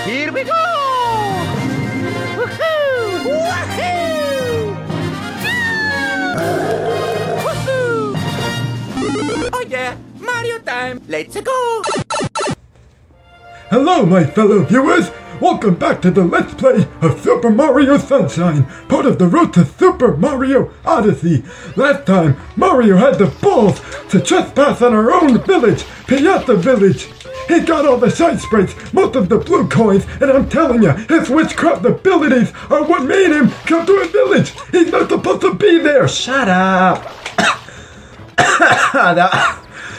Here we go! Woohoo! Woohoo! Woohoo! Oh yeah, Mario time! Let's go! Hello, my fellow viewers! Welcome back to the Let's Play of Super Mario Sunshine, part of the Road to Super Mario Odyssey. Last time, Mario had the balls to trespass on our own village, Pianta Village. He got all the Shine Sprites, most of the blue coins, and I'm telling you, his witchcraft abilities are what made him come to a village. He's not supposed to be there. Shut up.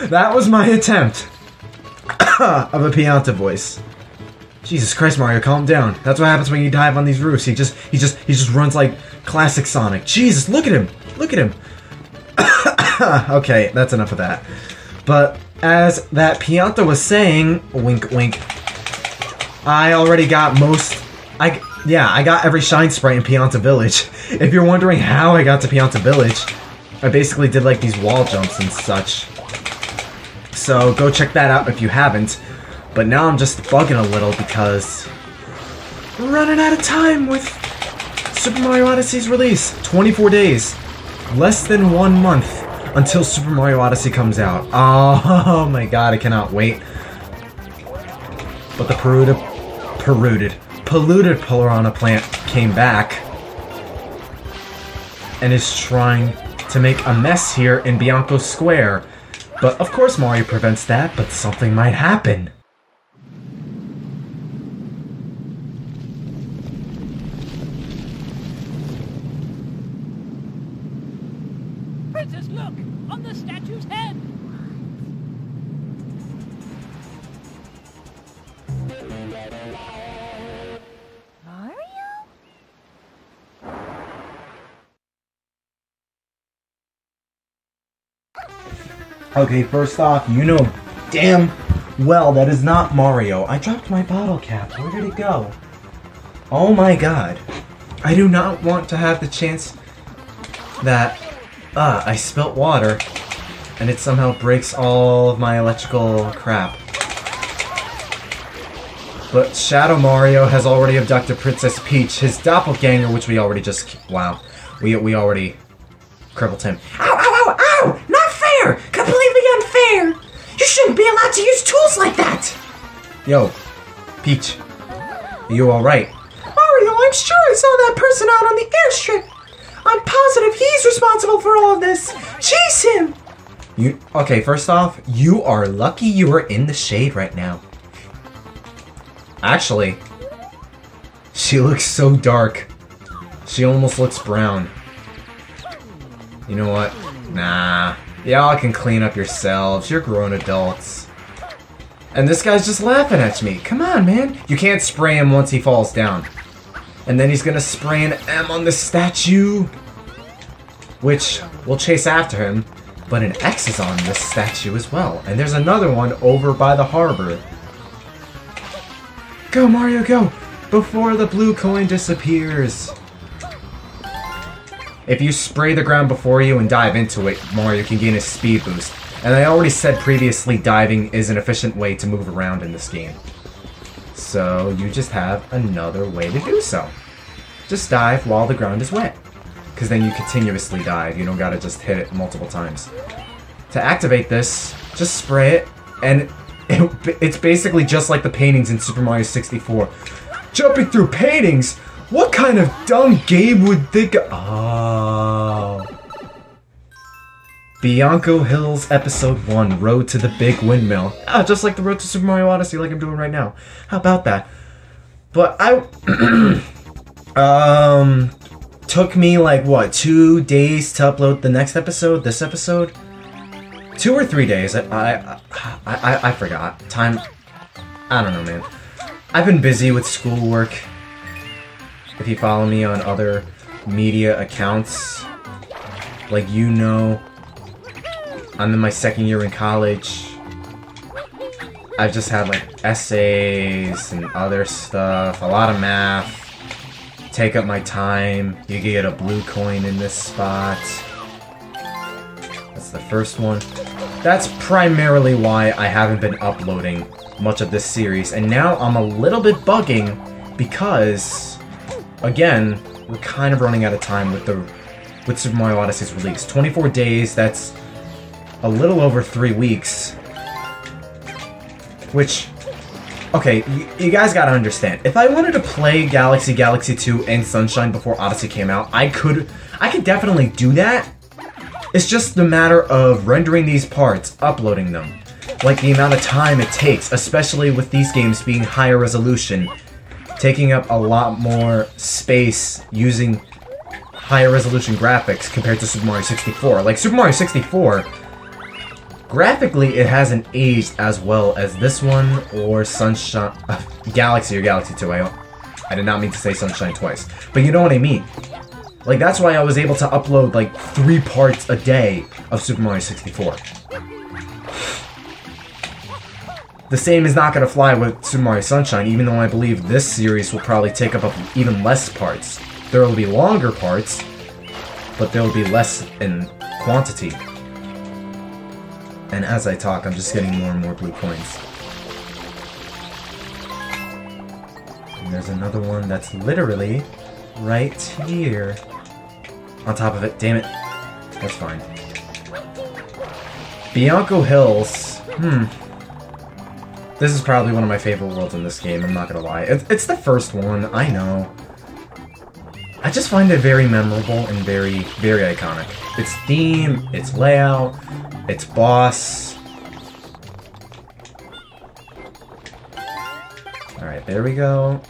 that was my attempt of a Pianta voice. Jesus Christ, Mario, calm down. That's what happens when you dive on these roofs. He just runs like classic Sonic. Jesus, look at him. Look at him. Okay, that's enough of that. But as that Pianta was saying, wink wink, I already got I got every Shine Sprite in Pianta Village. If you're wondering how I got to Pianta Village, I basically did like these wall jumps and such. So go check that out if you haven't. But now I'm just bugging a little because we're running out of time with Super Mario Odyssey's release. 24 days. Less than 1 month until Super Mario Odyssey comes out. Oh my god, I cannot wait. But the polluted Piranha plant came back and is trying to make a mess here in Bianco Square. But of course Mario prevents that, but something might happen. Princess, look! On the statue's head! Mario? Okay, first off, you know damn well that is not Mario. I dropped my bottle cap. Where did it go? Oh my god. I do not want to have the chance that I spilt water and it somehow breaks all of my electrical crap. But Shadow Mario has already abducted Princess Peach, his doppelganger, which we already just... Wow. We already crippled him. Ow, ow, ow, ow! Not fair! Completely unfair! You shouldn't be allowed to use tools like that! Yo, Peach. Are you alright? Mario, I'm sure I saw that person out on the airstrip! I'm positive he's responsible for all of this! Chase him! Okay, first off, you are lucky you are in the shade right now. Actually, she looks so dark. She almost looks brown. You know what? Nah. Y'all can clean up yourselves. You're grown adults. And this guy's just laughing at me. Come on, man. You can't spray him once he falls down. And then he's gonna spray an M on the statue, which will chase after him, but an X is on this statue as well. And there's another one over by the harbor. Go, Mario, go! Before the blue coin disappears. If you spray the ground before you and dive into it, Mario can gain a speed boost. And I already said previously, diving is an efficient way to move around in this game. So you just have another way to do so. Just dive while the ground is wet. Because then you continuously dive. You don't gotta just hit it multiple times. To activate this, just spray it, and it's basically just like the paintings in Super Mario 64. Jumping through paintings? What kind of dumb game would think of... Oh. Bianco Hills Episode 1, Road to the Big Windmill. Ah, just like the Road to Super Mario Odyssey, like I'm doing right now. How about that? But took me like, what, 2 days to upload the next episode, this episode? 2 or 3 days, I forgot. Time, I don't know, man. I've been busy with schoolwork. If you follow me on other media accounts, like you know, I'm in my 2nd year in college. I've just had like essays and other stuff, a lot of math. Take up my time. You can get a blue coin in this spot. That's the first one. That's primarily why I haven't been uploading much of this series, and now I'm a little bit bugging because, again, we're kind of running out of time with Super Mario Odyssey's release. 24 days, that's a little over 3 weeks. Which, okay, you guys gotta understand. If I wanted to play Galaxy, Galaxy 2, and Sunshine before Odyssey came out, I could definitely do that. It's just the matter of rendering these parts, uploading them. Like the amount of time it takes, especially with these games being higher resolution, taking up a lot more space using higher resolution graphics compared to Super Mario 64. Like Super Mario 64, graphically it hasn't aged as well as this one or Sunshine, Galaxy or Galaxy 2. I did not mean to say Sunshine twice, but you know what I mean. Like that's why I was able to upload like 3 parts a day of Super Mario 64. The same is not going to fly with Super Mario Sunshine, even though I believe this series will probably take up even less parts. There will be longer parts, but there will be less in quantity. And as I talk, I'm just getting more and more blue coins. And there's another one that's literally right here. On top of it. Damn it. That's fine. Bianco Hills. This is probably one of my favorite worlds in this game, I'm not gonna lie. It's the first one, I know. I just find it very memorable and very, very iconic. Its theme, its layout, its boss. Alright, there we go.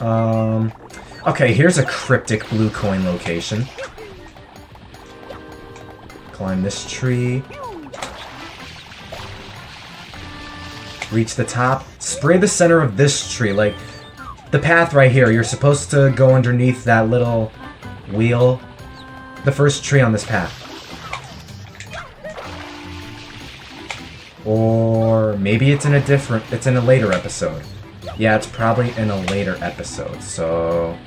Okay, here's a cryptic blue coin location. Climb this tree. Reach the top. Spray the center of this tree. Like, the path right here. You're supposed to go underneath that little wheel. The first tree on this path. Or maybe it's in a later episode. Yeah, it's probably in a later episode, so...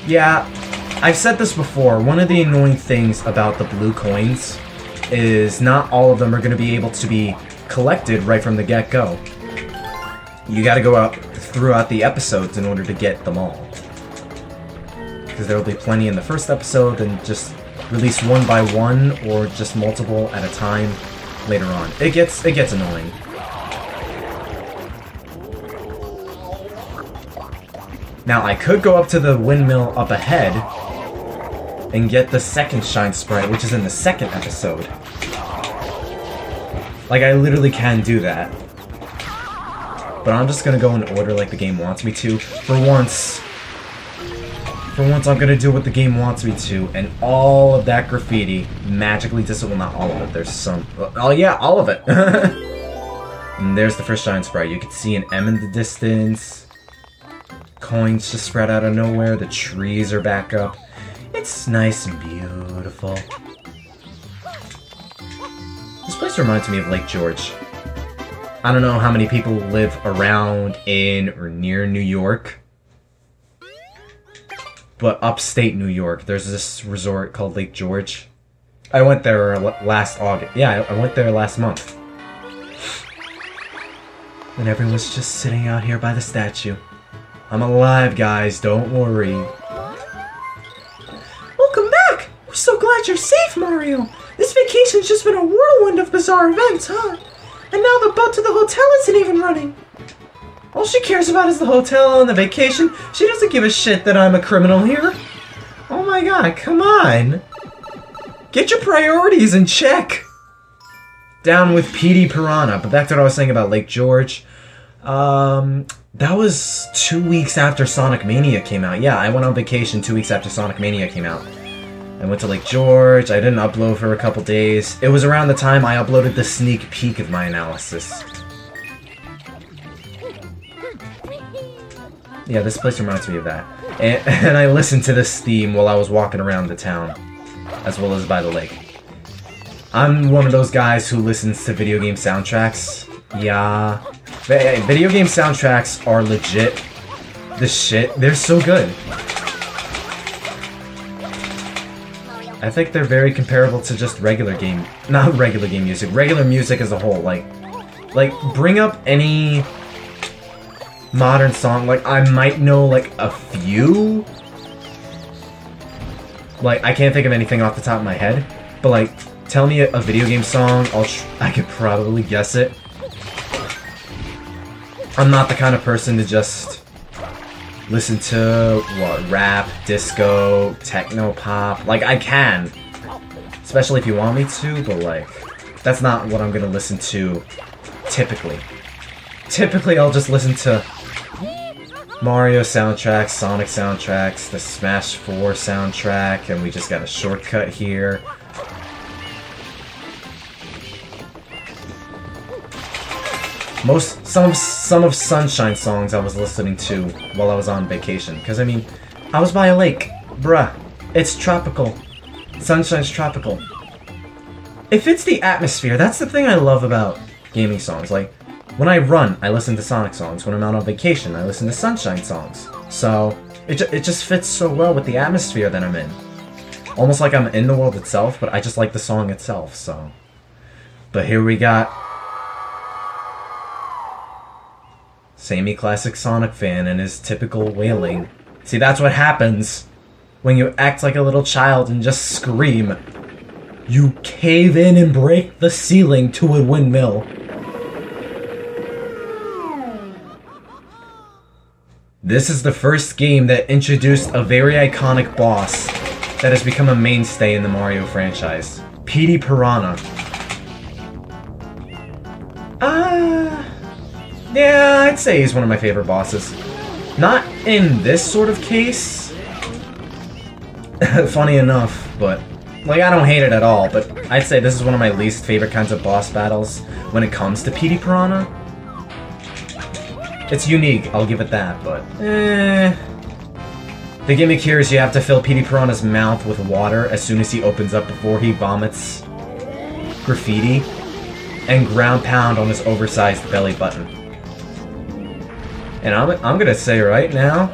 Yeah, I've said this before, one of the annoying things about the blue coins is not all of them are going to be able to be collected right from the get-go. You gotta go out throughout the episodes in order to get them all. Because there will be plenty in the first episode, and just release one by one, or just multiple at a time later on. It gets annoying. Now, I could go up to the windmill up ahead and get the second Shine Sprite, which is in the second episode. Like, I literally can do that. But I'm just gonna go in order like the game wants me to. For once, I'm gonna do what the game wants me to, and all of that graffiti magically disappears. Well, not all of it, there's some... Oh yeah, all of it! And there's the first Shine Sprite. You can see an M in the distance. Coins just spread out of nowhere. The trees are back up. It's nice and beautiful. This place reminds me of Lake George. I don't know how many people live around in or near New York, but upstate New York, there's this resort called Lake George. I went there last August. Yeah, I went there last month. And everyone's just sitting out here by the statue. I'm alive, guys, don't worry. Welcome back! We're so glad you're safe, Mario! This vacation's just been a whirlwind of bizarre events, huh? And now the boat to the hotel isn't even running! All she cares about is the hotel and the vacation. She doesn't give a shit that I'm a criminal here. Oh my god, come on! Get your priorities in check! Down with Petey Piranha, but back to what I was saying about Lake George. That was 2 weeks after Sonic Mania came out. Yeah, I went on vacation 2 weeks after Sonic Mania came out. I went to Lake George, I didn't upload for a couple days. It was around the time I uploaded the sneak peek of my analysis. Yeah, this place reminds me of that. And I listened to this theme while I was walking around the town, as well as by the lake. I'm one of those guys who listens to video game soundtracks. Yeah. Video game soundtracks are legit the shit. They're so good. I think they're very comparable to just regular game, not regular game music, regular music as a whole. Like bring up any modern song. Like, I might know like a few. Like, I can't think of anything off the top of my head, but like, tell me a video game song, I could probably guess it. I'm not the kind of person to just listen to, what, rap, disco, techno, pop. Like, I can, especially if you want me to, but like, that's not what I'm gonna listen to typically. Typically, I'll just listen to Mario soundtracks, Sonic soundtracks, the Smash 4 soundtrack, and we just got a shortcut here. Some of Sunshine songs I was listening to while I was on vacation. Because, I mean, I was by a lake. Bruh. It's tropical. Sunshine's tropical. It fits the atmosphere. That's the thing I love about gaming songs. Like, when I run, I listen to Sonic songs. When I'm out on vacation, I listen to Sunshine songs. So, it just fits so well with the atmosphere that I'm in. Almost like I'm in the world itself, but I just like the song itself, so. But here we got semi-classic Sonic fan and his typical wailing. See, that's what happens when you act like a little child and just scream. You cave in and break the ceiling to a windmill. This is the first game that introduced a very iconic boss that has become a mainstay in the Mario franchise. Petey Piranha. Yeah, I'd say he's one of my favorite bosses. Not in this sort of case. Funny enough, but like, I don't hate it at all, but I'd say this is one of my least favorite kinds of boss battles when it comes to Petey Piranha. It's unique, I'll give it that, but the gimmick here is you have to fill Petey Piranha's mouth with water as soon as he opens up before he vomits graffiti, and ground pound on his oversized belly button. And I'm gonna say right now,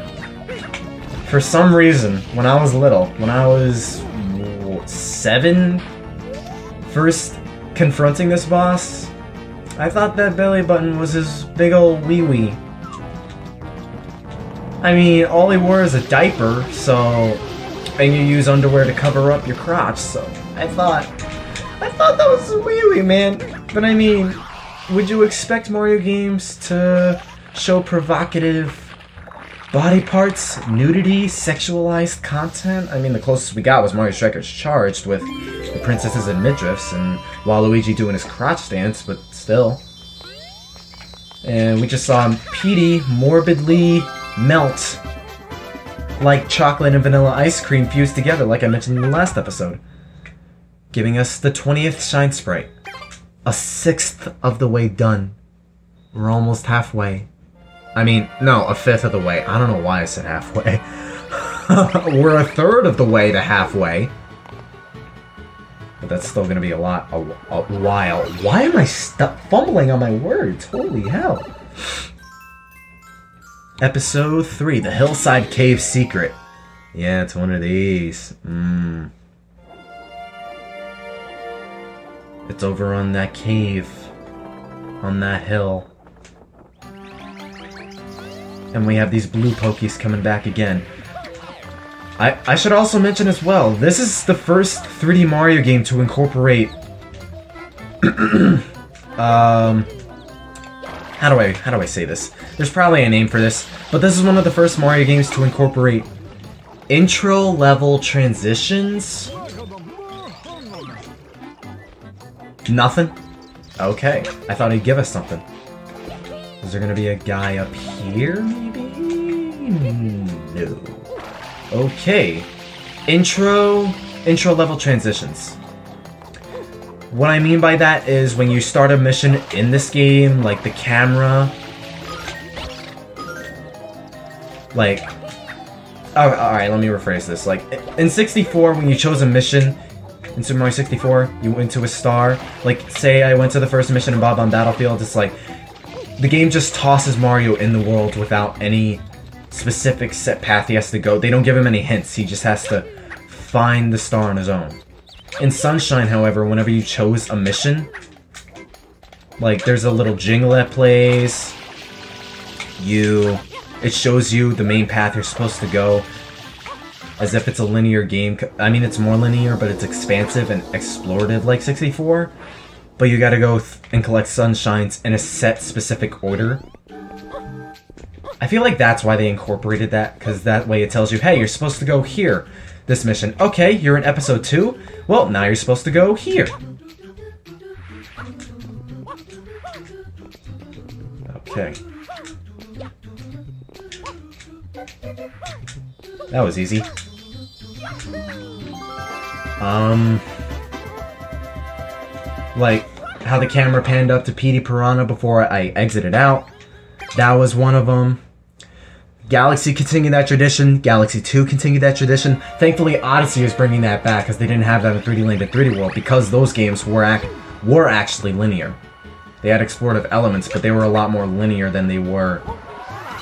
for some reason, when I was little, when I was 7, first confronting this boss, I thought that belly button was his big ol' wee-wee. I mean, all he wore is a diaper, so, and you use underwear to cover up your crotch, so I thought that was a wee-wee, man. But I mean, would you expect Mario games to show provocative body parts, nudity, sexualized content? I mean, the closest we got was Mario Striker's Charged with the princesses and midriffs and Waluigi doing his crotch dance, but still. And we just saw Petey morbidly melt like chocolate and vanilla ice cream fused together, like I mentioned in the last episode, giving us the 20th Shine Sprite. A 1/6 of the way done. We're almost halfway. I mean, no, a 5th of the way. I don't know why I said halfway. We're a 1/3 of the way to halfway. But that's still gonna be a while. Why am I fumbling on my words? Holy hell. Episode 3, the Hillside Cave Secret. Yeah, it's one of these. It's over on that cave. On that hill. And we have these blue Pokies coming back again. I should also mention as well, this is the first 3D Mario game to incorporate how do I say this? There's probably a name for this, but this is one of the first Mario games to incorporate intro level transitions. Nothing? Okay, I thought he'd give us something. Is there gonna be a guy up here, maybe? No. Okay. Intro level transitions. What I mean by that is when you start a mission in this game, like the camera... Like... Oh, alright, let me rephrase this. Like, in 64, when you chose a mission in Super Mario 64, you went to a star. Like, say I went to the first mission in Bob on Battlefield, it's like... The game just tosses Mario in the world without any specific set path he has to go. They don't give him any hints, he just has to find the star on his own. In Sunshine, however, whenever you chose a mission, like, there's a little jingle that plays, it shows you the main path you're supposed to go, as if it's a linear game. I mean, it's more linear, but it's expansive and explorative like 64, but you gotta go and collect Sunshines in a set specific order. I feel like that's why they incorporated that, because that way it tells you, hey, you're supposed to go here, this mission. Okay, you're in episode 2? Well, now you're supposed to go here. Okay. That was easy. Like, how the camera panned up to Petey Piranha before I exited out. That was one of them. Galaxy continued that tradition. Galaxy 2 continued that tradition. Thankfully, Odyssey is bringing that back, because they didn't have that in 3D Land and 3D World, because those games were actually linear. They had explorative elements, but they were a lot more linear than they were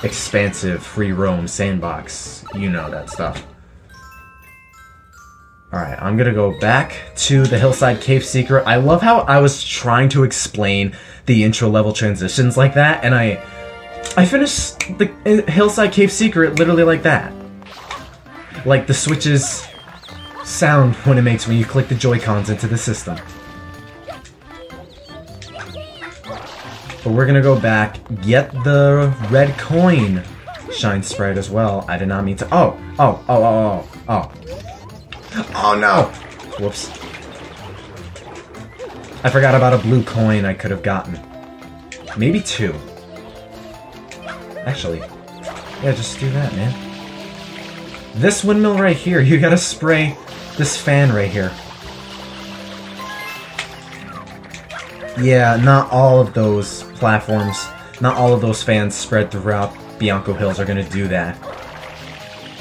expansive, free roam, sandbox. You know that stuff. Alright, I'm gonna go back to the Hillside Cave Secret. I love how I was trying to explain the intro level transitions like that, and I finished the Hillside Cave Secret literally like that. Like the switches sound when it makes when you click the Joy-Cons into the system. But we're gonna go back, get the red coin Shine Sprite as well. I did not mean to. Oh no! Whoops. I forgot about a blue coin I could have gotten. Maybe 2. Actually, yeah, just do that, man. This windmill right here, you gotta spray this fan right here. Yeah, not all of those platforms, not all of those fans spread throughout Bianco Hills are gonna do that.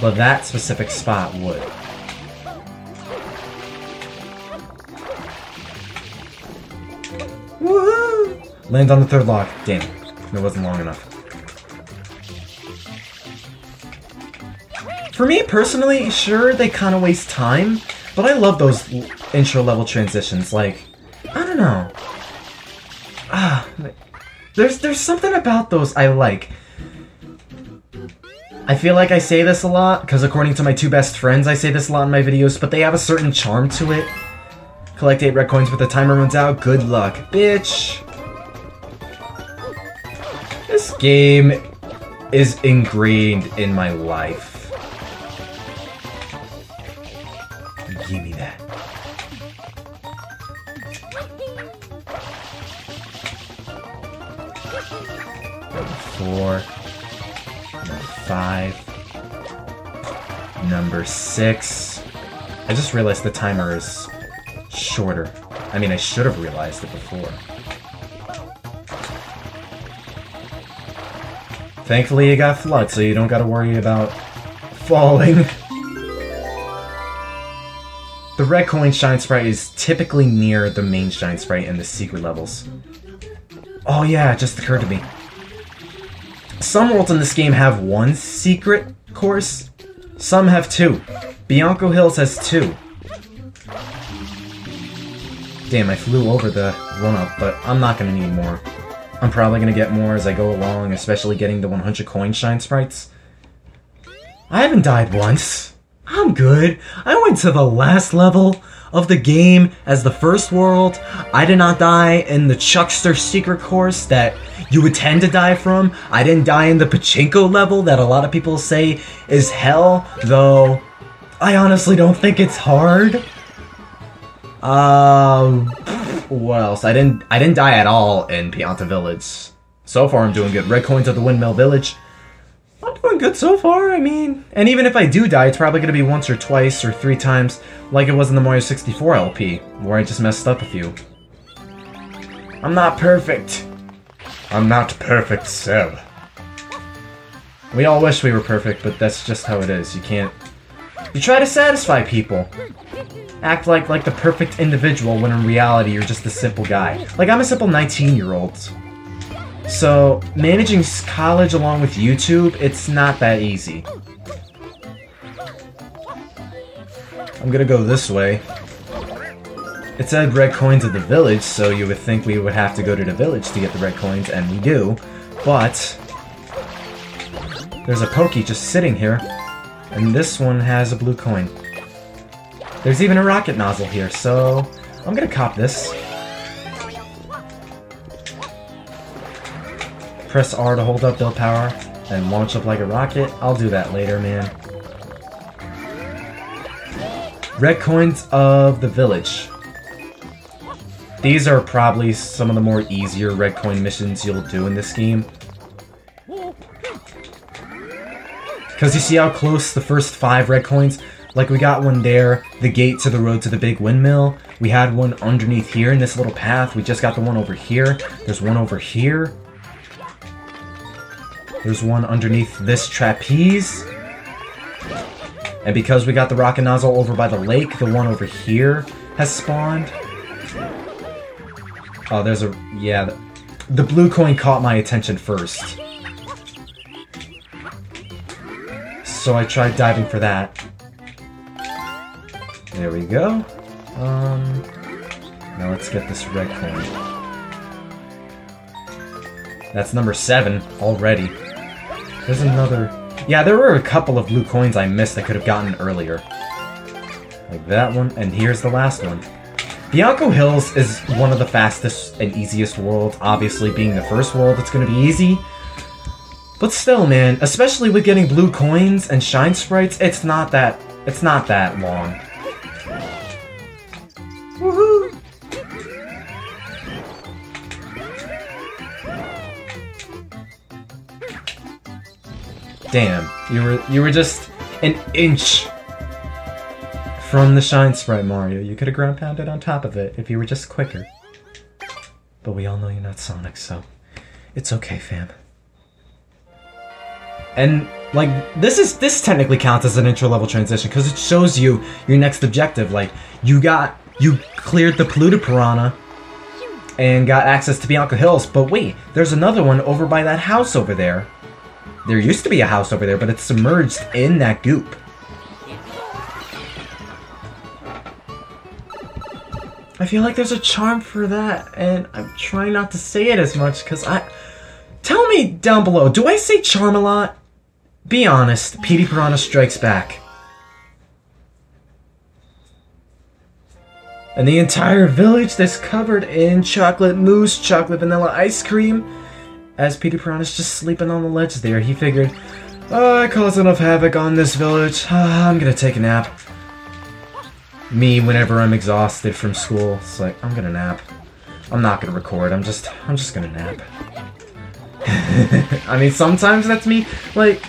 But that specific spot would. Woohoo! Land on the 3rd log. Damn, it wasn't long enough. For me, personally, sure, they kind of waste time, but I love those intro-level transitions, like, I don't know. There's something about those I like. I feel like I say this a lot, because according to my 2 best friends, I say this a lot in my videos, but they have a certain charm to it. Collect 8 red coins, but the timer runs out. Good luck, bitch. This game is ingrained in my life. Give me that. Number 4. Number 5. Number 6. I just realized the timer is shorter. I mean, I should have realized it before. Thankfully, you got flood, so you don't gotta worry about falling. The red coin Shine Sprite is typically near the main Shine Sprite in the secret levels. Oh yeah, it just occurred to me. Some worlds in this game have 1 secret course, some have 2. Bianco Hills has 2. Damn, I flew over the run-up, but I'm not gonna need more. I'm probably gonna get more as I go along, especially getting the 100 coin Shine Sprites. I haven't died once. I'm good. I went to the last level of the game as the first world. I did not die in the Chuckster secret course that you would tend to die from. I didn't die in the Pachinko level that a lot of people say is hell, though I honestly don't think it's hard. What else? I didn't die at all in Pianta Village. So far I'm doing good. Red coins at the Windmill Village. I'm doing good so far, I mean. And even if I do die, it's probably going to be once or twice or 3 times like it was in the Mario 64 LP, where I just messed up a few. I'm not perfect. I'm not perfect, sir. We all wish we were perfect, but that's just how it is. You can't... You try to satisfy people. Act like the perfect individual when in reality you're just a simple guy. Like, I'm a simple 19-year-old. So, managing college along with YouTube, it's not that easy. I'm gonna go this way. It said red coins at the village, so you would think we would have to go to the village to get the red coins, and we do. But there's a Pokey just sitting here, and this one has a blue coin. There's even a rocket nozzle here, so I'm gonna cop this. Press R to hold up build power, and launch up like a rocket. I'll do that later, man. Red coins of the village. These are probably some of the more easier red coin missions you'll do in this game. Because you see how close the first 5 red coins, like we got one there, the gate to the road to the big windmill. We had one underneath here in this little path. We just got the one over here. There's one over here. There's one underneath this trapeze. And because we got the rocket nozzle over by the lake, the one over here has spawned. Oh, there's a... yeah, the blue coin caught my attention first. So I tried diving for that. There we go. Now let's get this red coin. That's number 7 already. There's another... yeah, there were a couple of blue coins I missed I could have gotten earlier. Like that one, and here's the last one. Bianco Hills is one of the fastest and easiest worlds, obviously being the first world, it's gonna be easy. But still, man, especially with getting blue coins and Shine Sprites, it's not that long. Woohoo! Damn, you were just an inch from the Shine Sprite, Mario. You could have ground pounded on top of it if you were just quicker. But we all know you're not Sonic, so it's okay, fam. And like this technically counts as an intro level transition because it shows you your next objective. Like you cleared the polluted piranha and got access to Bianco Hills. But wait, there's another one over by that house over there. There used to be a house over there, but it's submerged in that goop. I feel like there's a charm for that, and I'm trying not to say it as much, because tell me down below, do I say charm a lot? Be honest, Petey Piranha strikes back. And the entire village that's covered in chocolate mousse, chocolate vanilla ice cream. As Petey Piranha's just sleeping on the ledge there, he figured, oh, I caused enough havoc on this village, I'm gonna take a nap. Me, whenever I'm exhausted from school, it's like, I'm gonna nap. I'm not gonna record, I'm just gonna nap. I mean, sometimes that's me, like,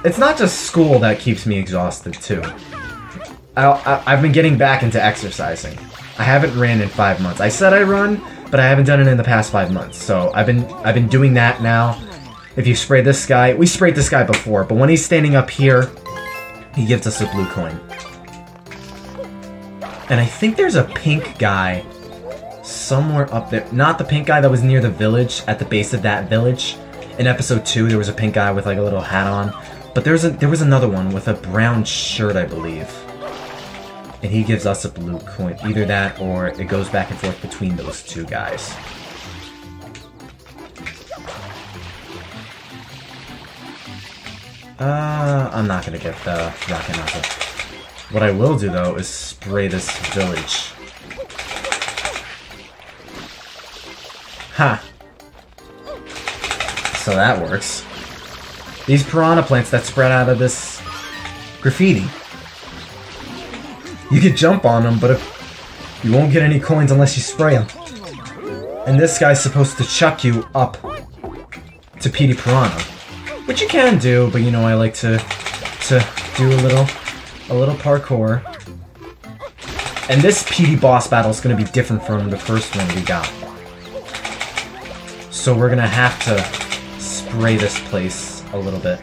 it's not just school that keeps me exhausted, too. I've been getting back into exercising. I haven't ran in 5 months. I said I run, but I haven't done it in the past 5 months, so I've been doing that now. If you spray this guy, we sprayed this guy before, but when he's standing up here, he gives us a blue coin. And I think there's a pink guy somewhere up there. Not the pink guy that was near the village, at the base of that village. In episode 2, there was a pink guy with like a little hat on. But there was another one with a brown shirt, I believe. And he gives us a blue coin. Either that, or it goes back and forth between those two guys. I'm not gonna get the rocket nozzle. What I will do, though, is spray this village. Ha! So that works. These piranha plants that spread out of this graffiti. You could jump on them, but you won't get any coins unless you spray them. And this guy's supposed to chuck you up to Petey Piranha. Which you can do, but you know, I like to do a little parkour. And this Petey boss battle is going to be different from the first one we got. So we're going to have to spray this place a little bit.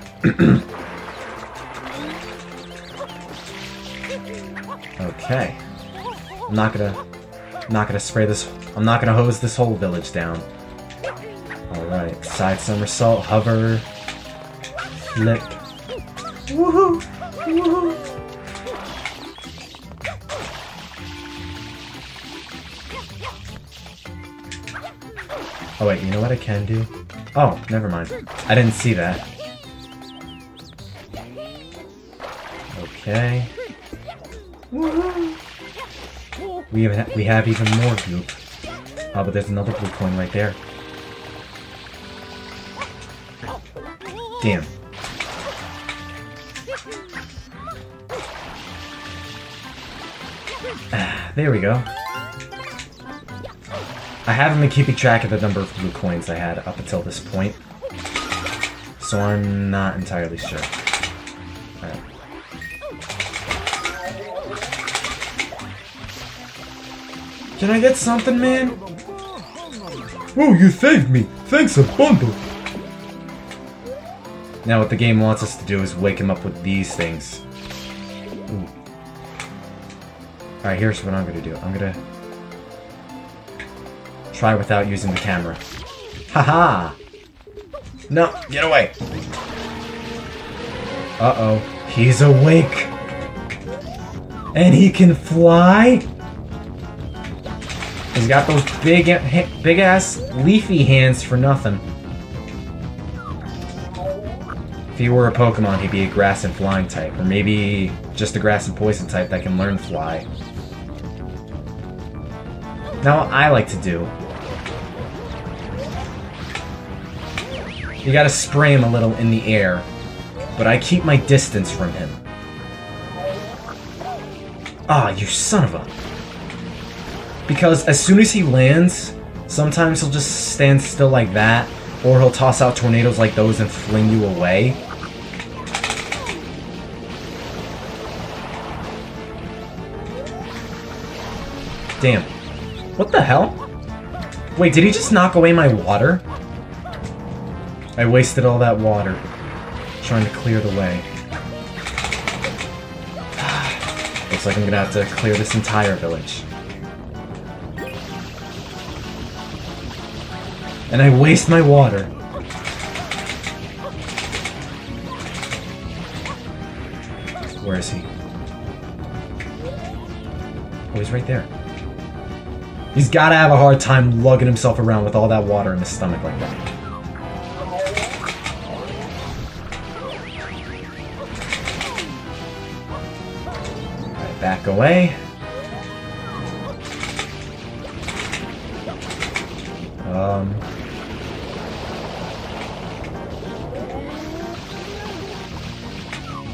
Okay. I'm not gonna spray this. I'm not gonna hose this whole village down. Alright. Side somersault, hover, flip. Woohoo! Woohoo! Oh wait, you know what I can do? Oh, never mind. I didn't see that. Okay. Woohoo! We have even more goop. Oh, but there's another blue coin right there. Damn. There we go. I haven't been keeping track of the number of blue coins I had up until this point, so I'm not entirely sure. Alright. Can I get something, man? Oh, you saved me! Thanks a bundle! Now what the game wants us to do is wake him up with these things. Ooh. Alright, here's what I'm gonna do. I'm gonna try without using the camera. Haha! No, get away! Uh-oh. He's awake! And he can fly? He's got those big-ass leafy hands for nothing. If he were a Pokemon, he'd be a grass and flying type. Or maybe just a grass and poison type that can learn fly. Now what I like to do... You gotta spray him a little in the air, but I keep my distance from him. Ah, you son of a... Because as soon as he lands, sometimes he'll just stand still like that, or he'll toss out tornadoes like those and fling you away. Damn. What the hell? Wait, did he just knock away my water? I wasted all that water trying to clear the way. Looks like I'm gonna have to clear this entire village. And I waste my water. Where is he? Oh, he's right there. He's gotta have a hard time lugging himself around with all that water in his stomach like that. Alright, back away.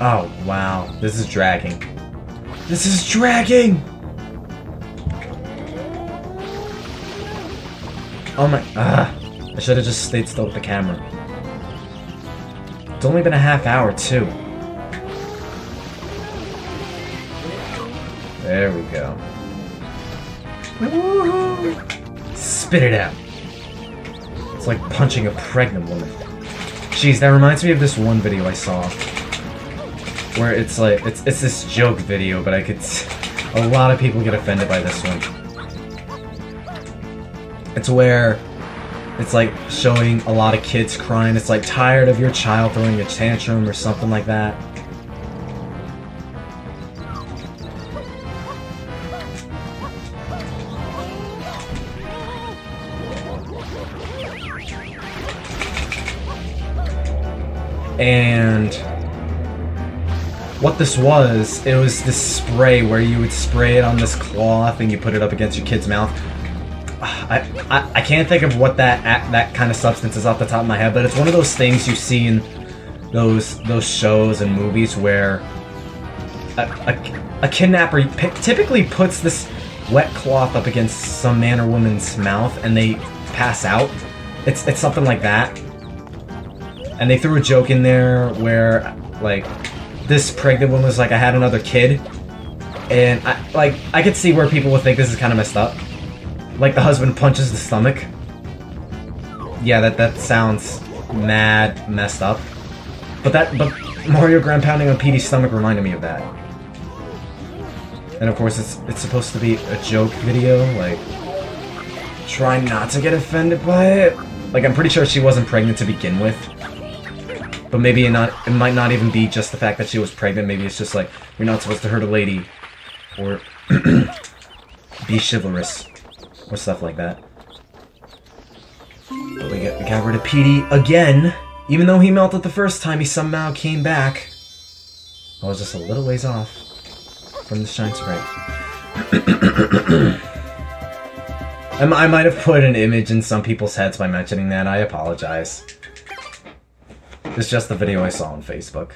Oh, wow. This is dragging. This is dragging! Oh my... I should have just stayed still with the camera. It's only been a half hour, too. There we go. Woohoo! Spit it out. It's like punching a pregnant woman. Jeez, that reminds me of this one video I saw. Where it's like, it's this joke video, but a lot of people get offended by this one. It's where it's like showing a lot of kids crying. It's like, tired of your child throwing a tantrum or something like that. And what this was, it was this spray where you would spray it on this cloth and you put it up against your kid's mouth. I can't think of what that kind of substance is off the top of my head, but it's one of those things you see in those shows and movies where a kidnapper typically puts this wet cloth up against some man or woman's mouth and they pass out. It's something like that. And they threw a joke in there where, like, this pregnant woman was like, I had another kid. And, I could see where people would think this is kind of messed up. Like, the husband punches the stomach. Yeah, that sounds mad messed up. But Mario ground pounding on Petey's stomach reminded me of that. And of course, it's supposed to be a joke video, like, try not to get offended by it. Like, I'm pretty sure she wasn't pregnant to begin with. But maybe it might not even be just the fact that she was pregnant. Maybe it's just like, you're not supposed to hurt a lady. Or be chivalrous. Or stuff like that. But we got rid of Petey again. Even though he melted the first time, he somehow came back. I was just a little ways off from the Shine Sprite. I might have put an image in some people's heads by mentioning that. I apologize. It's just the video I saw on Facebook.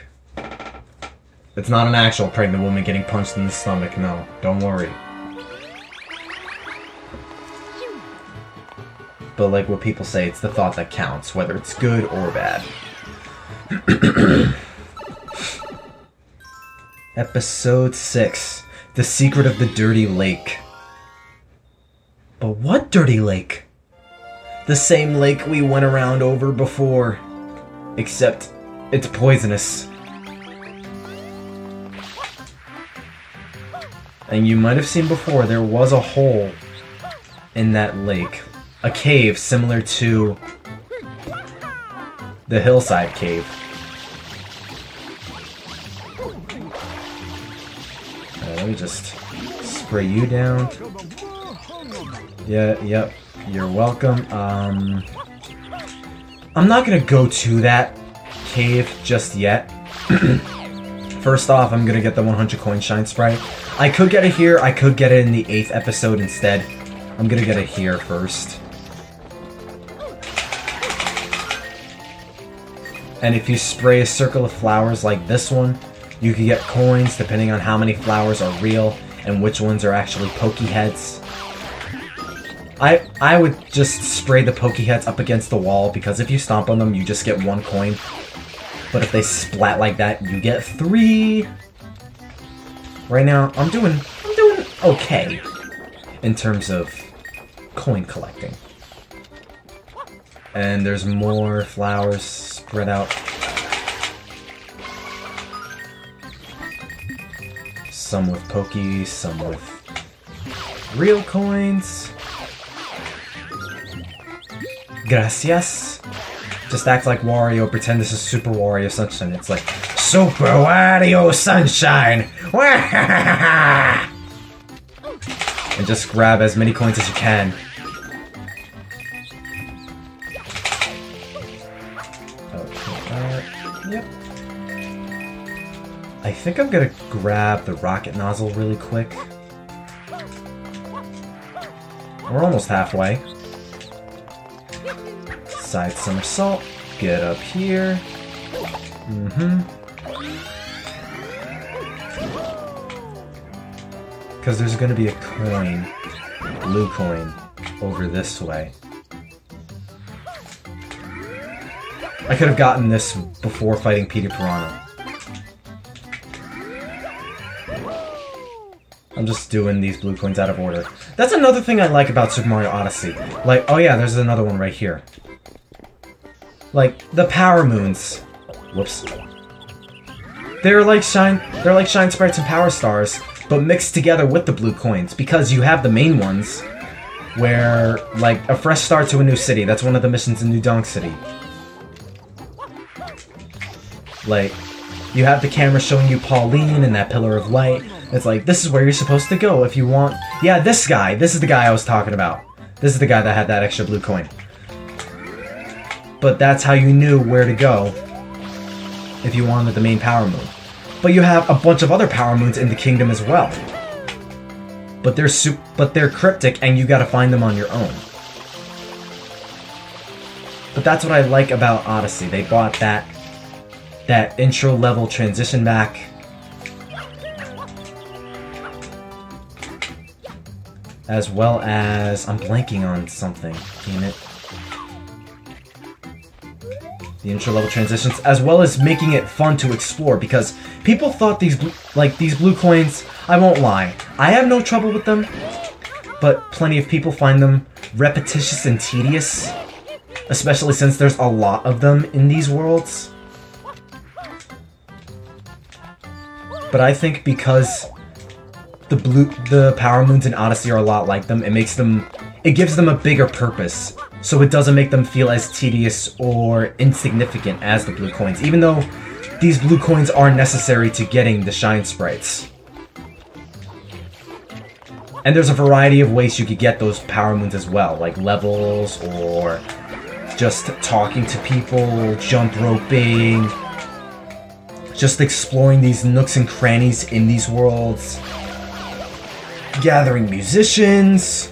It's not an actual pregnant woman getting punched in the stomach, no. Don't worry. But like what people say, it's the thought that counts, whether it's good or bad. Episode 6. The Secret of the Dirty Lake. But what dirty lake? The same lake we went around over before. Except, it's poisonous. And you might have seen before, there was a hole in that lake. A cave similar to the Hillside cave. Let me just spray you down. Yeah, yep, you're welcome. I'm not gonna go to that cave just yet. First off, I'm gonna get the 100 coin Shine Sprite. I could get it here, I could get it in the 8th episode instead. I'm gonna get it here first. And if you spray a circle of flowers like this one, you can get coins depending on how many flowers are real and which ones are actually pokey heads. I would just spray the pokey heads up against the wall because if you stomp on them, you just get 1 coin. But if they splat like that, you get 3. Right now, I'm doing okay in terms of coin collecting. And there's more flowers spread out. Some with pokies, some with real coins. Gracias. Just act like Wario, pretend this is Super Wario Sunshine. It's like, Super Wario Sunshine! And just grab as many coins as you can. Okay, yep. I think I'm gonna grab the rocket nozzle really quick. We're almost halfway. Side somersault. Get up here. Because there's gonna be a coin, blue coin, over this way. I could have gotten this before fighting Petey Piranha. I'm just doing these blue coins out of order. That's another thing I like about Super Mario Odyssey. Like, oh yeah, there's another one right here. Like, the Power Moons. Whoops. They're like Shine Sprites and Power Stars, but mixed together with the blue coins, because you have the main ones, where, like, a fresh start to a new city. That's one of the missions in New Donk City. Like, you have the camera showing you Pauline and that pillar of light. It's like, this is where you're supposed to go if you want... Yeah, this guy. This is the guy I was talking about. This is the guy that had that extra blue coin. But that's how you knew where to go if you wanted the main Power Moon. But you have a bunch of other Power Moons in the kingdom as well. But they're cryptic and you gotta find them on your own. But that's what I like about Odyssey. They brought that intro level transition back. As well as... I'm blanking on something. Damn it. The intro level transitions, as well as making it fun to explore, because people thought these blue coins, I won't lie, I have no trouble with them, but plenty of people find them repetitious and tedious, especially since there's a lot of them in these worlds. But I think because the Power Moons in Odyssey are a lot like them, it gives them a bigger purpose. So it doesn't make them feel as tedious or insignificant as the blue coins, even though these blue coins are necessary to getting the Shine Sprites. And there's a variety of ways you could get those Power Moons as well, like levels or just talking to people, jump roping, just exploring these nooks and crannies in these worlds, gathering musicians,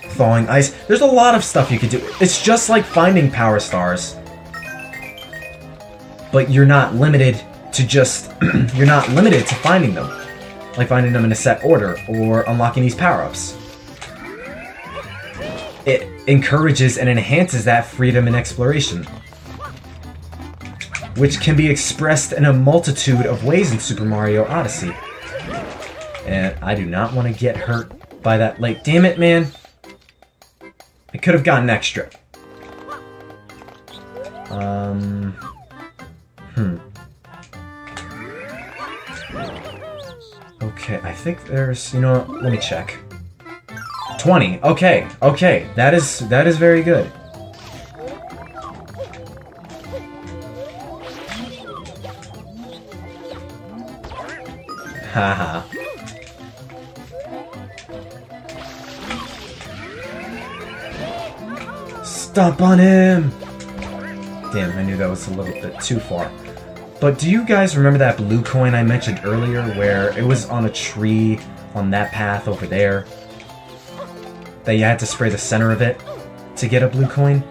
thawing ice. There's a lot of stuff you could do. It's just like finding power stars, but you're not limited to just you're not limited to finding them, like finding them in a set order or unlocking these power-ups. It encourages and enhances that freedom and exploration, which can be expressed in a multitude of ways in Super Mario Odyssey. And I do not want to get hurt by that lake. Damn it, man. I could have gotten extra. Okay, I think there's... You know what? Let me check. 20. Okay, okay. That is very good. Haha. Stomp on him! Damn, I knew that was a little bit too far. But do you guys remember that blue coin I mentioned earlier where it was on a tree on that path over there? That you had to spray the center of it to get a blue coin?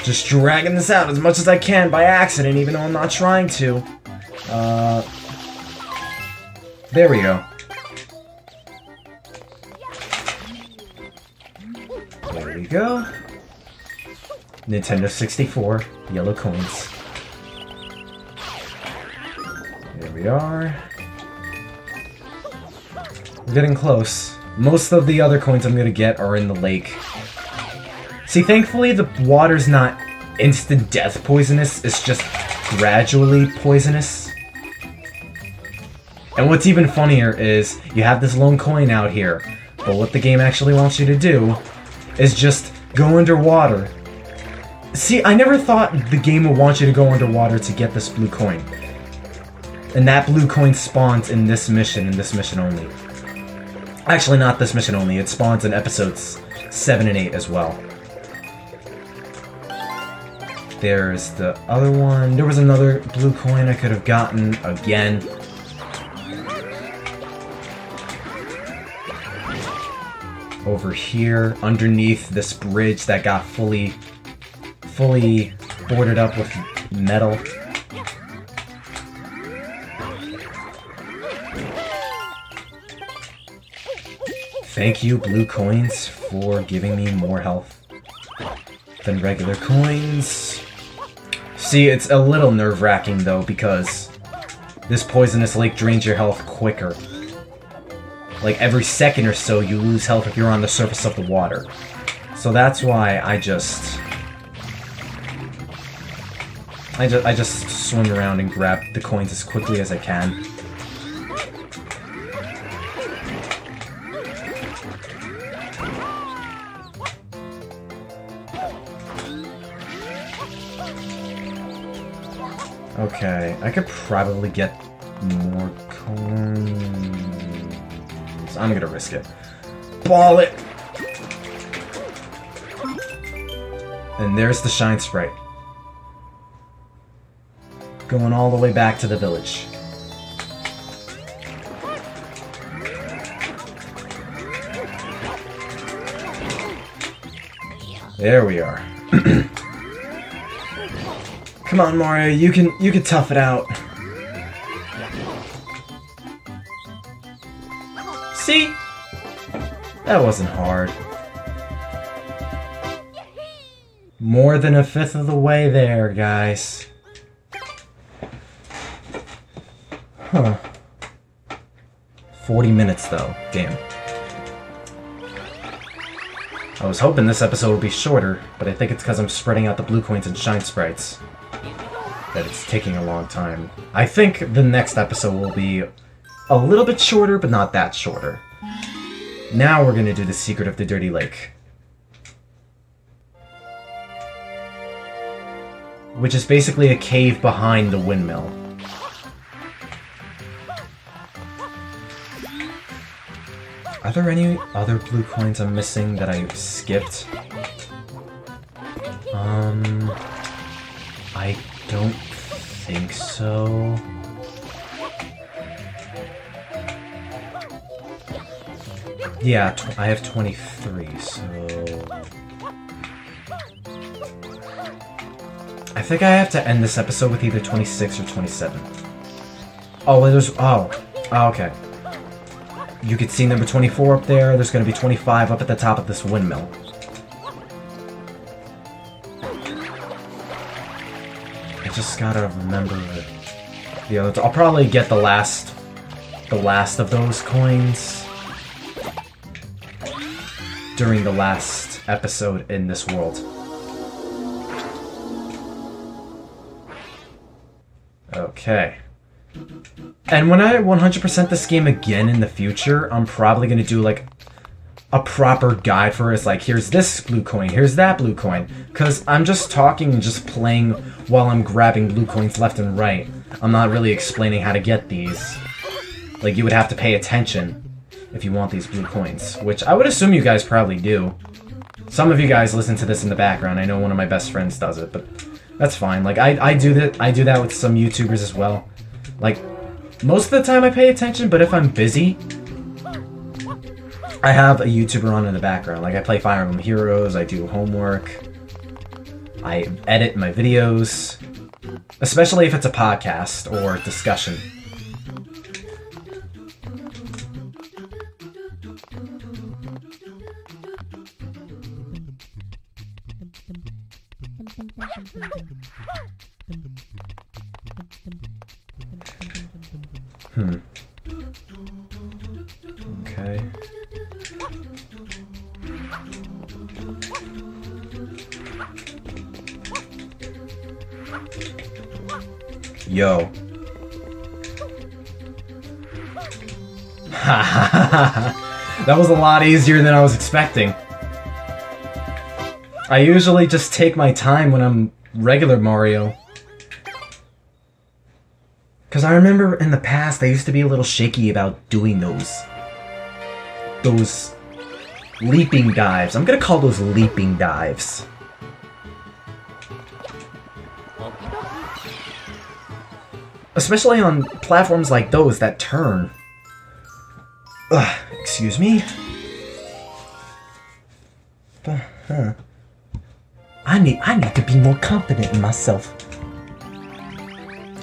Just dragging this out as much as I can by accident, even though I'm not trying to. There we go. There we go. Nintendo 64, yellow coins. There we are. We're getting close. Most of the other coins I'm gonna get are in the lake. See, thankfully the water's not instant death poisonous, it's just gradually poisonous. And what's even funnier is, you have this lone coin out here, but what the game actually wants you to do is just go underwater. See, I never thought the game would want you to go underwater to get this blue coin. And that blue coin spawns in this mission and this mission only. Actually, not this mission only, it spawns in episodes 7 and 8 as well. There's the other one. There was another blue coin I could have gotten again. Over here, underneath this bridge that got fully boarded up with metal. Thank you, blue coins, for giving me more health than regular coins. See, it's a little nerve-wracking though, because this poisonous lake drains your health quicker. Like every second or so you lose health if you're on the surface of the water. So that's why I just swim around and grab the coins as quickly as I can. Okay, I could probably get more coins. I'm gonna risk it. Ball it! And there's the Shine Sprite. Going all the way back to the village. There we are. Come on, Mario, you can tough it out. See? That wasn't hard. More than a fifth of the way there, guys. Huh. 40 minutes, though. Damn. I was hoping this episode would be shorter, but I think it's because I'm spreading out the blue coins and Shine Sprites that it's taking a long time. I think the next episode will be a little bit shorter, but not that shorter. Now we're gonna do the Secret of the Dirty Lake. which is basically a cave behind the windmill. Are there any other blue coins I'm missing that I skipped? I don't think so. Yeah, I have 23, so... I think I have to end this episode with either 26 or 27. Oh, well, there's... Oh, okay. You can see number 24 up there. There's going to be 25 up at the top of this windmill. I just gotta remember the other... I'll probably get the last of those coins during the last episode in this world. Okay. And when I 100% this game again in the future, I'm probably going to do, like, a proper guide for it. It's like, here's this blue coin, here's that blue coin. Because I'm just talking and just playing while I'm grabbing blue coins left and right. I'm not really explaining how to get these. Like, you would have to pay attention if you want these blue coins. Which I would assume you guys probably do. Some of you guys listen to this in the background. I know one of my best friends does it, but that's fine. Like, I do that with some YouTubers as well. Like, most of the time I pay attention, but if I'm busy, I have a YouTuber on in the background. Like, I play Fire Emblem Heroes, I do homework, I edit my videos, especially if it's a podcast or discussion. Okay. Yo. That was a lot easier than I was expecting. I usually just take my time when I'm regular Mario. Because I remember in the past, I used to be a little shaky about doing those leaping dives. I'm gonna call those leaping dives. Especially on platforms like those that turn. Ugh, excuse me? I need to be more confident in myself.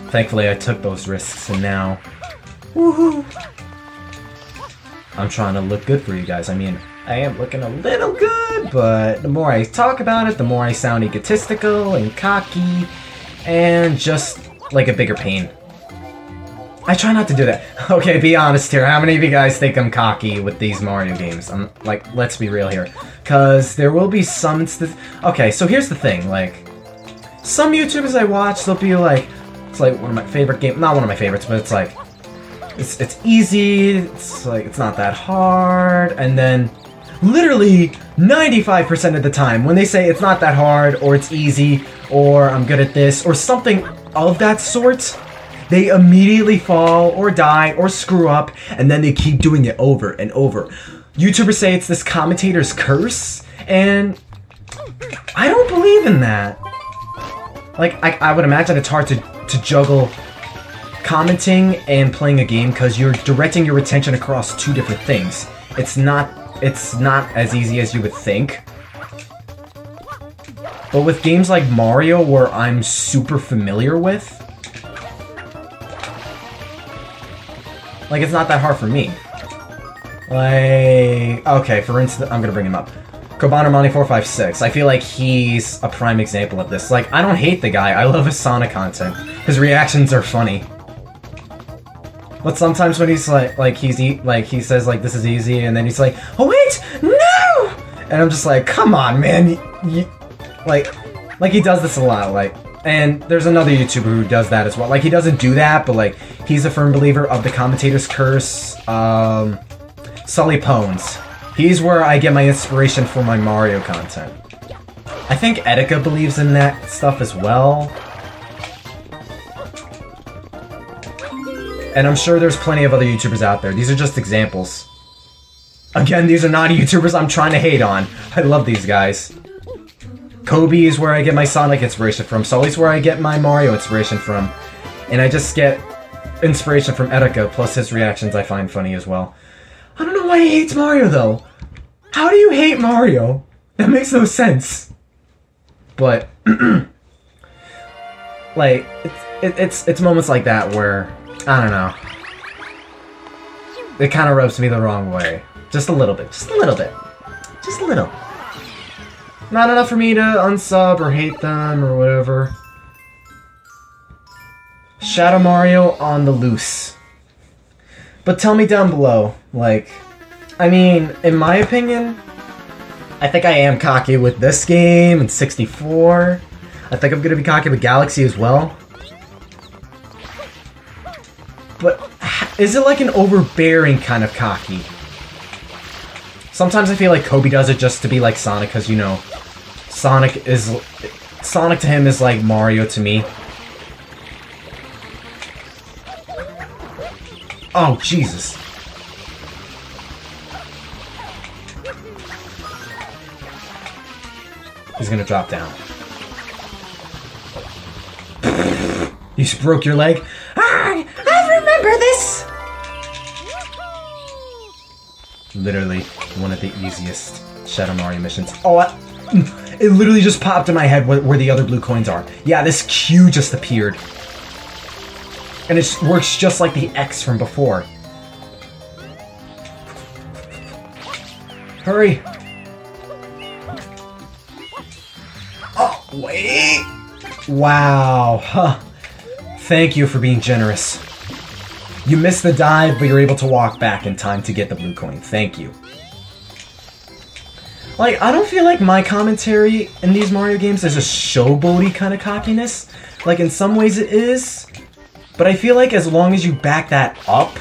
Thankfully, I took those risks, and now... Woohoo! I'm trying to look good for you guys. I mean, I am looking a little good, but the more I talk about it, the more I sound egotistical and cocky, and just like a bigger pain. I try not to do that. Okay, be honest here. How many of you guys think I'm cocky with these Mario games? I'm like, let's be real here. Because there will be some... Okay, so here's the thing. Like, some YouTubers I watch, they'll be like... It's like one of my favorite games, not one of my favorites, but it's like, it's easy, it's like, it's not that hard, and then, literally, 95% of the time, when they say it's not that hard, or it's easy, or I'm good at this, or something of that sort, they immediately fall, or die, or screw up, and then they keep doing it over and over. YouTubers say it's this commentator's curse, and I don't believe in that. Like, I would imagine it's hard to juggle commenting and playing a game because you're directing your attention across two different things. It's not as easy as you would think. But with games like Mario, where I'm super familiar with, like, it's not that hard for me. Like, okay, for instance, I'm gonna bring him up. Kobanomani456. I feel like he's a prime example of this. Like, I don't hate the guy. I love his Sonic content. His reactions are funny. But sometimes when he's like he says like this is easy, and then he's like, oh wait, no! And I'm just like, come on, man. Like he does this a lot. Like, and there's another YouTuber who does that as well. Like, he doesn't do that, but like he's a firm believer of the commentator's curse. Sully Pones. He's where I get my inspiration for my Mario content. I think Etika believes in that stuff as well. And I'm sure there's plenty of other YouTubers out there. These are just examples. Again, these are not YouTubers I'm trying to hate on. I love these guys. Kobe is where I get my Sonic inspiration from. Sully's where I get my Mario inspiration from. And I just get inspiration from Etika, plus his reactions I find funny as well. I don't know why he hates Mario, though. How do you hate Mario? That makes no sense. But, like, it's moments like that where, I don't know. It kind of rubs me the wrong way. Just a little bit. Just a little bit. Just a little. Not enough for me to unsub or hate them or whatever. Shadow Mario on the loose. But tell me down below, like, I mean, in my opinion, I think I am cocky with this game and 64. I think I'm gonna be cocky with Galaxy as well. But is it like an overbearing kind of cocky? Sometimes I feel like Kobe does it just to be like Sonic, because, you know, Sonic to him is like Mario to me. Oh, Jesus. He's gonna drop down. You broke your leg? I remember this! Literally, one of the easiest Shadow Mario missions. Oh, it literally just popped in my head where the other blue coins are. Yeah, this Q just appeared. And it works just like the X from before. Hurry! Oh, wait! Wow. Huh. Thank you for being generous. You missed the dive, but you're able to walk back in time to get the blue coin. Thank you. Like, I don't feel like my commentary in these Mario games is a showboaty kind of cockiness. Like, in some ways it is. But I feel like as long as you back that up,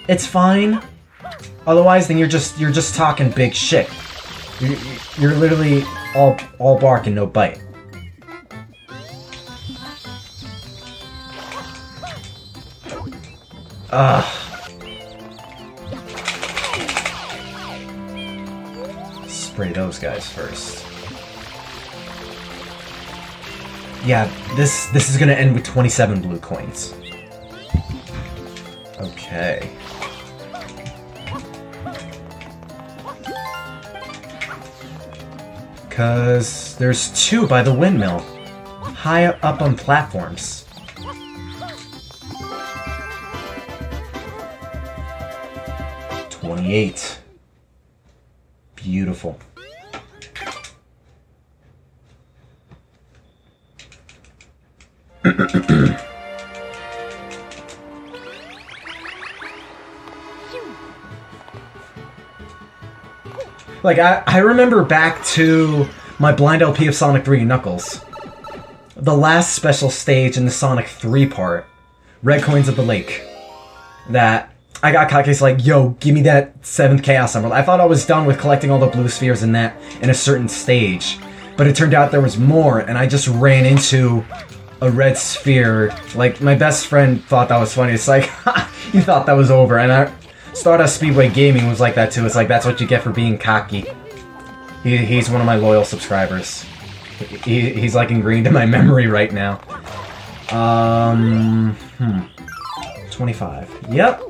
it's fine. Otherwise, then you're just talking big shit. You're literally all bark and no bite. Spray those guys first. Yeah, this is gonna end with 27 blue coins. Okay. Cause there's two by the Windmill, high up on platforms. $28. Beautiful. Like, I remember back to my blind LP of Sonic 3 Knuckles. The last special stage in the Sonic 3 part, Red Coins of the Lake. That I got cocky, like, yo, give me that 7th Chaos Emerald. I thought I was done with collecting all the blue spheres in that in a certain stage. But it turned out there was more, and I just ran into a red sphere. Like, my best friend thought that was funny. It's like, ha, you thought that was over. And Stardust Speedway Gaming was like that too. It's like, that's what you get for being cocky. He's one of my loyal subscribers. He's like ingrained in my memory right now. 25. Yep.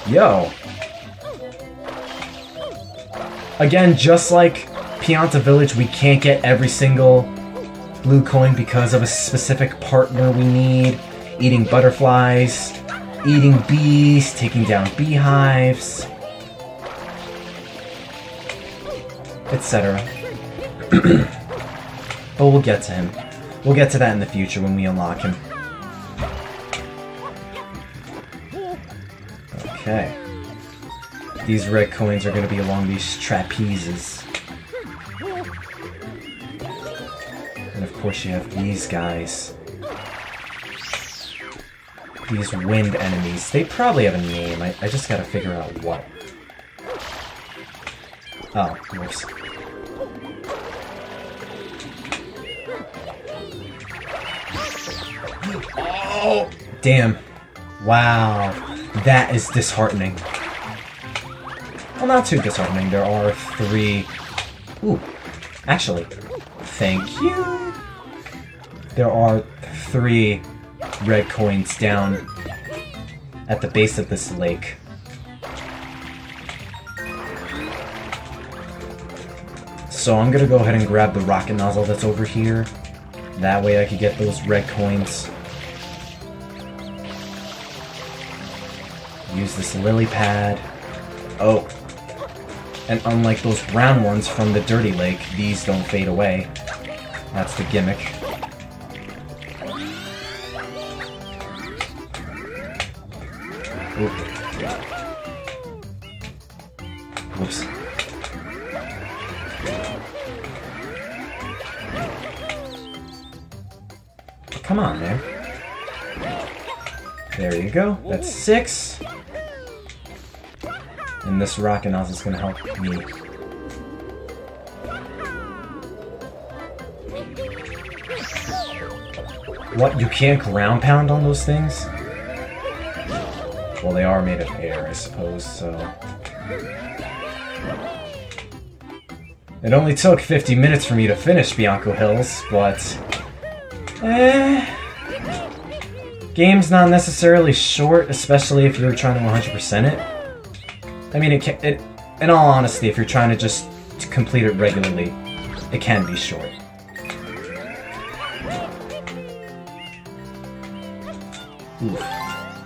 Yo. Again, just like Pianta Village, we can't get every single blue coin because of a specific partner we need. Eating butterflies, eating bees, taking down beehives, etc. But we'll get to him. We'll get to that in the future when we unlock him. Okay. These red coins are going to be along these trapezes. And of course you have these guys. These wind enemies. They probably have a name. I just gotta figure out what. Oh, whoops. Oh! Damn. Wow, that is disheartening. Well, not too disheartening. There are 3... Ooh, actually, thank you. There are 3 red coins down at the base of this lake. So I'm gonna go ahead and grab the rocket nozzle that's over here. That way I could get those red coins. Use this lily pad. Oh. And unlike those brown ones from the dirty lake, these don't fade away. That's the gimmick. Ooh. Whoops. Come on, man. There you go. That's 6. And this rocket nozzle is going to help me. What? You can't ground pound on those things? Well, they are made of air, I suppose, so... It only took 50 minutes for me to finish Bianco Hills, but... Game's not necessarily short, especially if you're trying to 100% it. I mean, in all honesty, if you're trying to just complete it regularly, it can be short. Oof.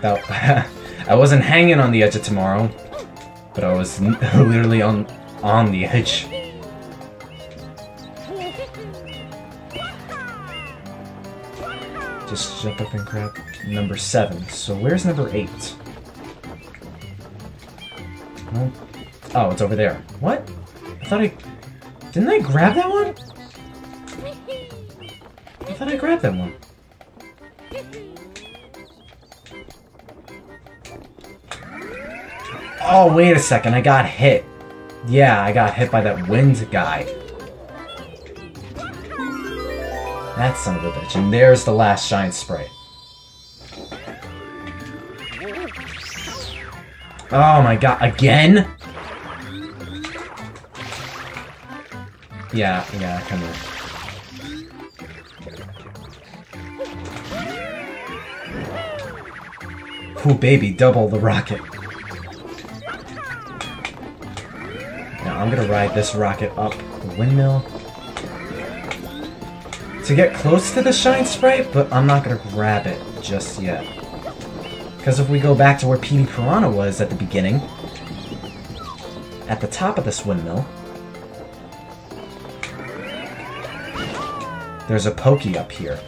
That, I wasn't hanging on the edge of tomorrow, but I was literally on the edge. Just jump up and grab number 7. So where's number 8? Oh, it's over there. What? I thought didn't I grab that one? I thought I grabbed that one. Oh, wait a second. I got hit. Yeah, I got hit by that wind guy. That son of a bitch. And there's the last Shine Sprite. Oh my god, again? Yeah, come here. Ooh, baby, double the rocket. Now I'm gonna ride this rocket up the windmill to get close to the Shine Sprite, but I'm not gonna grab it just yet. Because if we go back to where Petey Piranha was at the beginning, at the top of this windmill, there's a Pokey up here.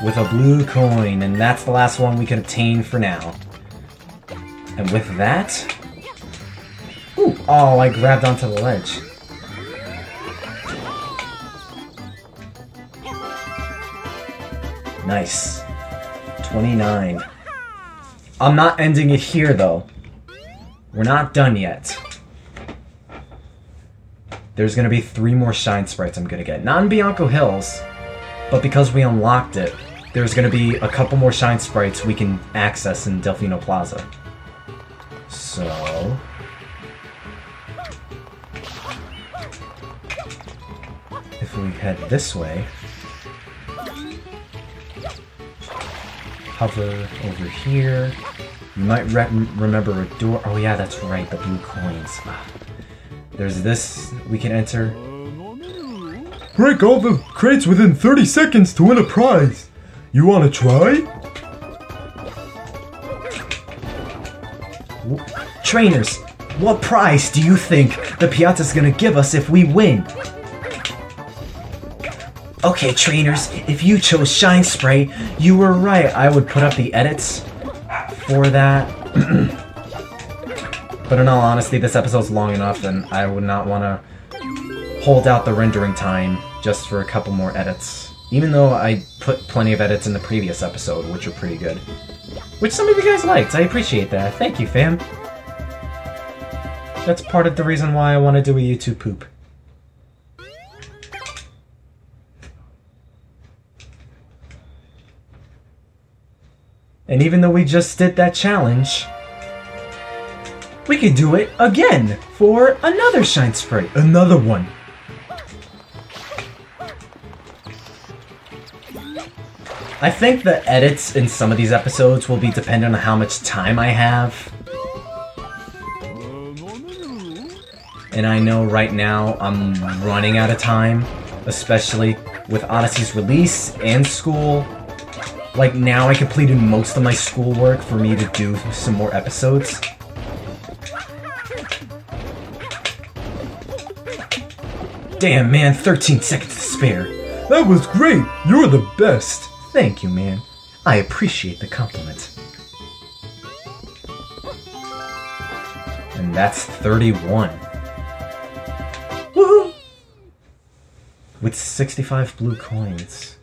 With a blue coin, and that's the last one we can obtain for now. And with that... Ooh, oh, I grabbed onto the ledge. Nice. 29. I'm not ending it here, though. We're not done yet. There's gonna be 3 more Shine Sprites I'm gonna get. Not in Bianco Hills, but because we unlocked it, there's gonna be a couple more Shine Sprites we can access in Delfino Plaza. So... if we head this way... hover over here. You might remember a door. Oh yeah, that's right, the blue coins. There's this we can enter. Break all the crates within 30 seconds to win a prize. You want to try? Trainers, what prize do you think the Pianta's gonna give us if we win? Okay, trainers, if you chose Shine Sprite, you were right. I would put up the edits for that. But in all honesty, this episode's long enough, and I would not want to hold out the rendering time just for a couple more edits. Even though I put plenty of edits in the previous episode, which are pretty good. Which some of you guys liked. I appreciate that. Thank you, fam. That's part of the reason why I want to do a YouTube poop. And even though we just did that challenge, we could do it again for another Shine Sprite. Another one. I think the edits in some of these episodes will be dependent on how much time I have. And I know right now I'm running out of time, especially with Odyssey's release and school. Like now I completed most of my schoolwork for me to do some more episodes. Damn man, 13 seconds to spare. That was great! You're the best! Thank you, man. I appreciate the compliment. And that's 31. Woohoo! With 65 blue coins.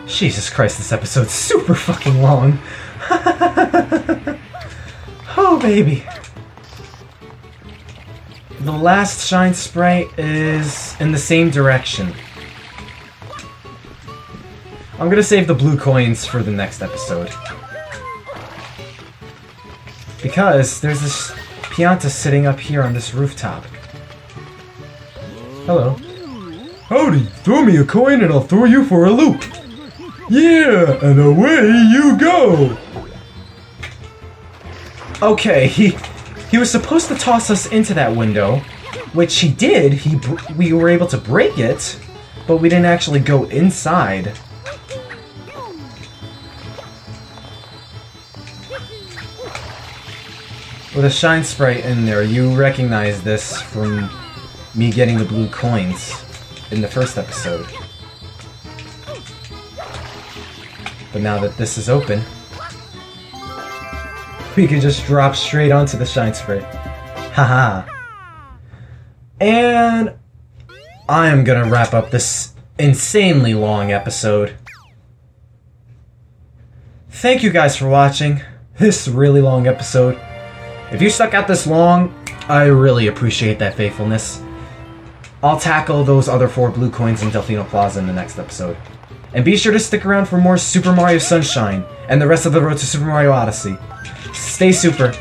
Jesus Christ, this episode's super fucking long. Oh, baby. The last Shine Sprite is in the same direction. I'm gonna save the blue coins for the next episode. Because there's this Pianta sitting up here on this rooftop. Hello. Howdy, throw me a coin and I'll throw you for a loop. Yeah, and away you go! Okay, he was supposed to toss us into that window, which he did. We were able to break it, but we didn't actually go inside. With a Shine Sprite in there, you recognize this from me getting the blue coins in the first episode. But now that this is open, we can just drop straight onto the Shine Sprite. Haha. And I am gonna wrap up this insanely long episode. Thank you guys for watching this really long episode. If you stuck out this long, I really appreciate that faithfulness. I'll tackle those other 4 blue coins in Delfino Plaza in the next episode. And be sure to stick around for more Super Mario Sunshine and the rest of the road to Super Mario Odyssey. Stay super.